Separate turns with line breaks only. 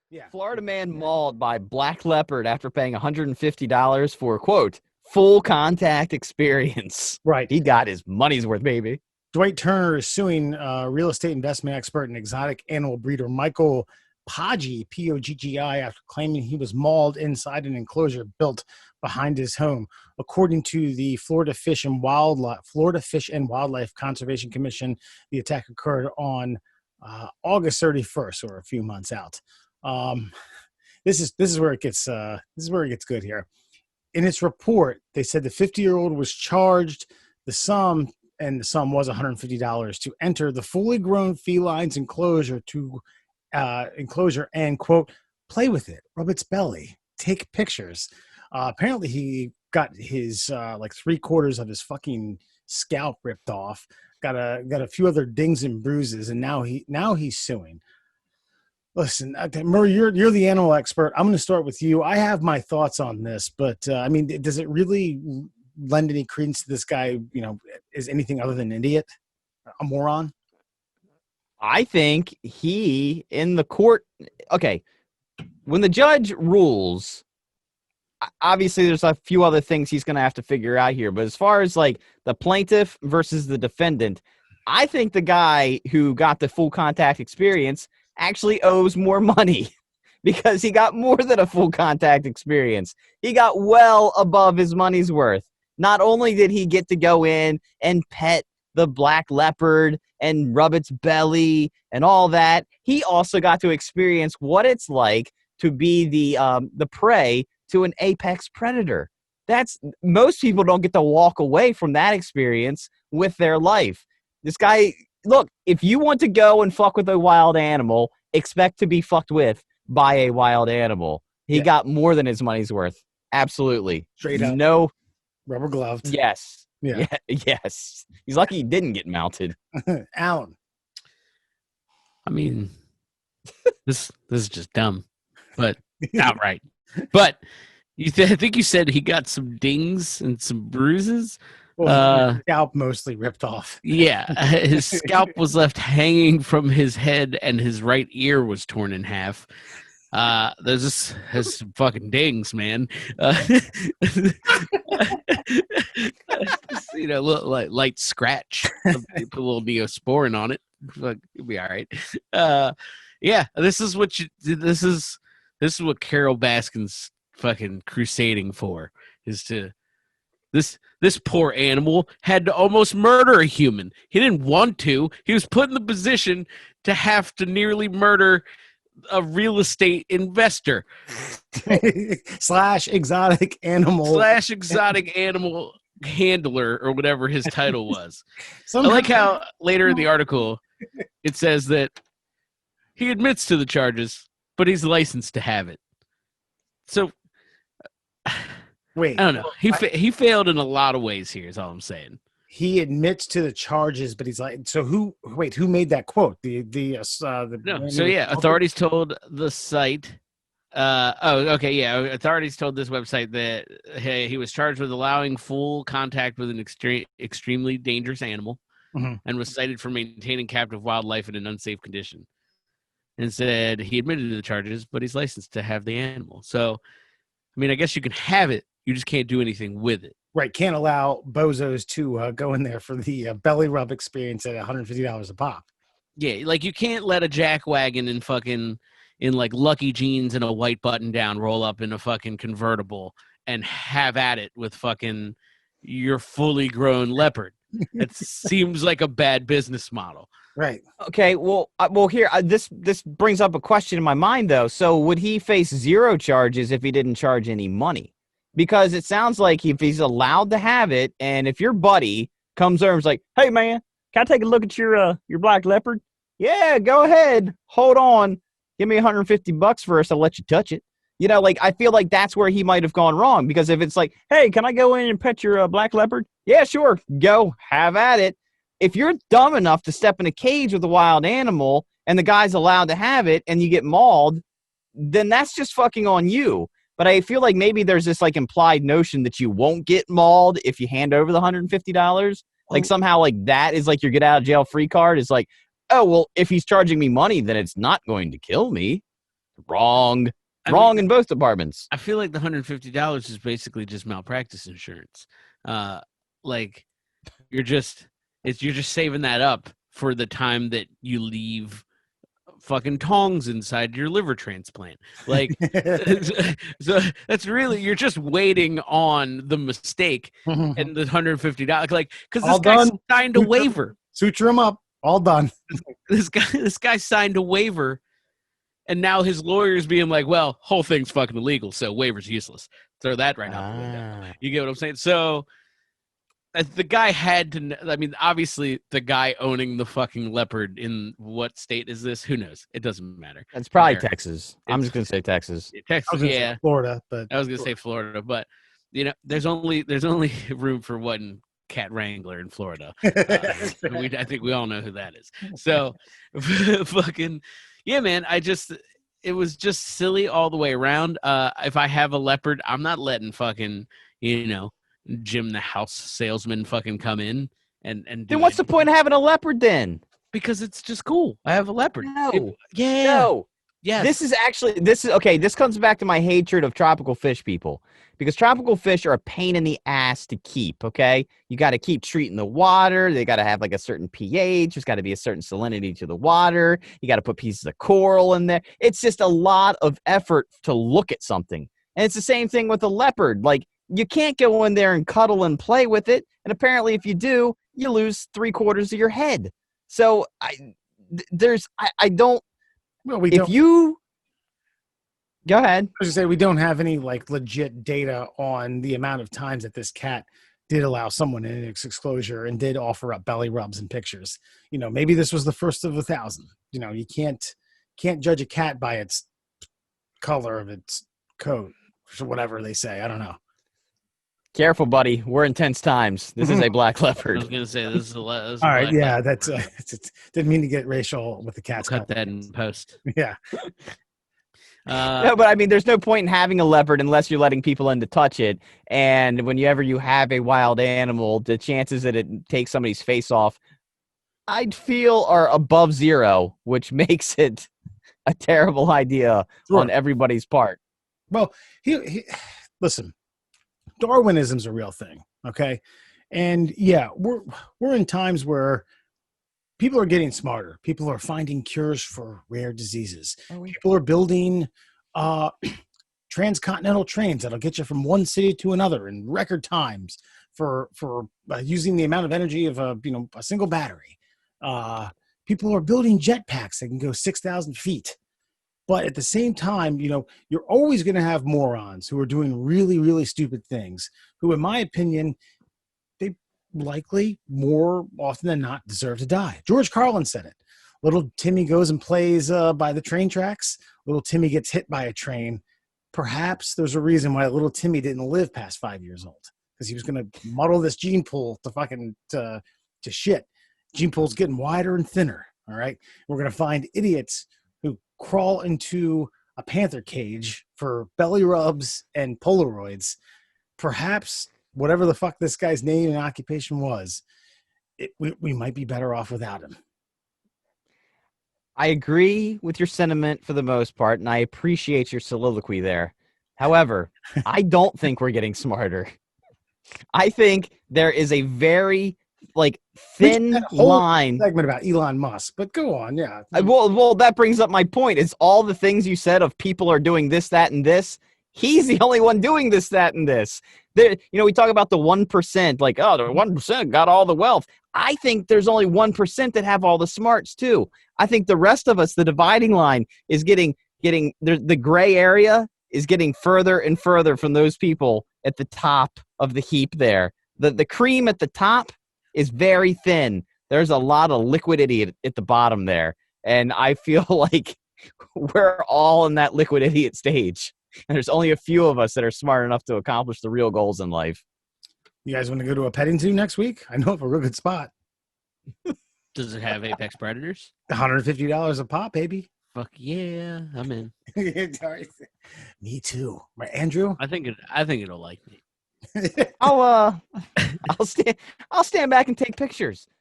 Yeah.
Florida man mauled by black leopard after paying $150 for, quote, full contact experience.
Right.
He got his money's worth, baby.
Dwight Turner is suing real estate investment expert and exotic animal breeder Michael Poggi, P-O-G-G-I, after claiming he was mauled inside an enclosure built behind his home. According to the Florida Fish and Wildlife Conservation Commission, the attack occurred on August 31st, or a few months out. This is where it gets good here. In its report, they said the 50-year-old was charged the sum was $150 to enter the fully grown felines enclosure and, quote, play with it, rub its belly, take pictures. Apparently he got his like 3/4 of his fucking scalp ripped off, got a few other dings and bruises, and now he's suing. Listen, Murray, you're the animal expert. I'm going to start with you. I have my thoughts on this, but I mean, does it really lend any credence to this guy? Is anything other than an idiot, a moron?
I think he in the court. Okay, when the judge rules, obviously there's a few other things he's going to have to figure out here. But as far as like the plaintiff versus the defendant, I think the guy who got the full contact experience actually owes more money because he got more than a full contact experience. He got well above his money's worth. Not only did he get to go in and pet the black leopard and rub its belly and all that, he also got to experience what it's like to be the prey to an apex predator. Most people don't get to walk away from that experience with their life. This guy, look, if you want to go and fuck with a wild animal, expect to be fucked with by a wild animal. He got more than his money's worth. Absolutely.
Straight up.
No.
Rubber gloved.
Yes.
Yeah.
Yes. He's lucky he didn't get mounted.
Alan.
I mean, this is just dumb, but outright. But I think you said he got some dings and some bruises.
Well, his scalp mostly ripped off.
Yeah, his scalp was left hanging from his head, and his right ear was torn in half. There's some fucking dings, man. Little light scratch. Put a little Neosporin on it. It'll be all right. This is what Carol Baskin's fucking crusading for. This poor animal had to almost murder a human. He didn't want to. He was put in the position to have to nearly murder a real estate investor
slash exotic animal
handler, or whatever his title was. I like how later in the article it says that he admits to the charges, but he's licensed to have it. So
wait,
I don't know. He failed in a lot of ways here, is all I'm saying.
He admits to the charges, but he's like, so who made that quote?
Authorities told the site. Authorities told this website that he was charged with allowing full contact with an extremely dangerous animal, and was cited for maintaining captive wildlife in an unsafe condition. And said he admitted to the charges, but he's licensed to have the animal. So, I mean, I guess you can have it. You just can't do anything with it.
Right. Can't allow bozos to go in there for the belly rub experience at $150 a pop.
Yeah, like you can't let a jackwagon in like lucky jeans and a white button down roll up in a fucking convertible and have at it with fucking your fully grown leopard. It seems like a bad business model.
Right.
Okay. Well, here, this brings up a question in my mind, though. So would he face 0 charges if he didn't charge any money? Because it sounds like if he's allowed to have it, and if your buddy comes over and is like, hey, man, can I take a look at your black leopard? Yeah, go ahead. Hold on. Give me $150 first. I'll let you touch it. I feel like that's where he might have gone wrong. Because if it's like, hey, can I go in and pet your black leopard? Yeah, sure. Go. Have at it. If you're dumb enough to step in a cage with a wild animal and the guy's allowed to have it and you get mauled, then that's just fucking on you. But I feel like maybe there's this like implied notion that you won't get mauled if you hand over the $150. Like somehow like that is like your get out of jail free card. Is like, oh, well, if he's charging me money, then it's not going to kill me. Wrong.
I
Wrong
mean,
in both departments.
I feel like the $150 is basically just malpractice insurance. Like you're just saving that up for the time that you leave fucking tongs inside your liver transplant. Like, so that's really, you're just waiting on the mistake and the $150. Like, because this
All
guy
done.
signed a waiver.
Suture him up. All done.
This guy signed a waiver, and now his lawyer's being like, well, whole thing's fucking illegal, so waiver's useless. Throw that right out the window. You get what I'm saying? So the guy had to, I mean, obviously the guy owning the fucking leopard in what state is this? Who knows? It doesn't matter.
It's probably
America.
Texas. I'm just going to say Texas.
Texas,
yeah. Florida, but
I was going to say Florida, but you know, there's only room for one cat wrangler in Florida. I think we all know who that is. So fucking, yeah, man, it was just silly all the way around. If I have a leopard, I'm not letting fucking, you know, Jim the house salesman fucking come in and
then what's the point of having a leopard then?
Because it's just cool. I have a leopard.
No.
Yes.
This comes back to my hatred of tropical fish people, because tropical fish are a pain in the ass to keep. Okay, you got to keep treating the water. They got to have like a certain pH. There's got to be a certain salinity to the water. You got to put pieces of coral in there. It's just a lot of effort to look at something. And it's the same thing with a leopard. Like, you can't go in there and cuddle and play with it. And apparently if you do, you lose 3/4 of your head. So go ahead.
I was say we don't have any like legit data on the amount of times that this cat did allow someone in its exposure and did offer up belly rubs and pictures. You know, maybe this was the first of 1,000. You know, you can't judge a cat by its color of its coat or whatever they say. I don't know.
Careful, buddy. We're in tense times. This is a black leopard.
I was going to say, this is a
all right. Yeah, that's didn't mean to get racial with the cats.
Cut that in post.
Yeah.
No, but I mean, there's no point in having a leopard unless you're letting people in to touch it. And whenever you have a wild animal, the chances that it takes somebody's face off, I'd feel are above zero, which makes it a terrible idea on everybody's part.
Well, listen. Darwinism's a real thing, okay? And yeah, we're in times where people are getting smarter. People are finding cures for rare diseases. People are building transcontinental trains that'll get you from one city to another in record times for using the amount of energy of a single battery. People are building jetpacks that can go 6,000 feet. But at the same time, you know, you're always going to have morons who are doing really, really stupid things who, in my opinion, they likely more often than not deserve to die. George Carlin said it. Little Timmy goes and plays by the train tracks. Little Timmy gets hit by a train. Perhaps there's a reason why little Timmy didn't live past 5 years old, because he was going to muddle this gene pool to shit. Gene pool's getting wider and thinner. All right. We're going to find idiots who crawl into a panther cage for belly rubs and Polaroids. Perhaps whatever the fuck this guy's name and occupation was, we might be better off without him.
I agree with your sentiment for the most part, and I appreciate your soliloquy there. However, I don't think we're getting smarter. I think there is a very thin line
segment about Elon Musk, but go on. Yeah.
Well, that brings up my point. It's all the things you said of people are doing this, that, and this. He's the only one doing this, that, and this. We talk about the 1%, like, oh, the 1% got all the wealth. I think there's only 1% that have all the smarts too. I think the rest of us, the dividing line is getting the gray area is getting further and further from those people at the top of the heap there. The cream at the top is very thin. There's a lot of liquid idiot at the bottom there. And I feel like we're all in that liquid idiot stage. And there's only a few of us that are smart enough to accomplish the real goals in life.
You guys want to go to a petting zoo next week? I know of a real good spot.
Does it have apex predators?
$150 a pop, baby.
Fuck yeah, I'm in.
Me too. Right, Andrew?
I think it'll like me.
I'll stand back and take pictures.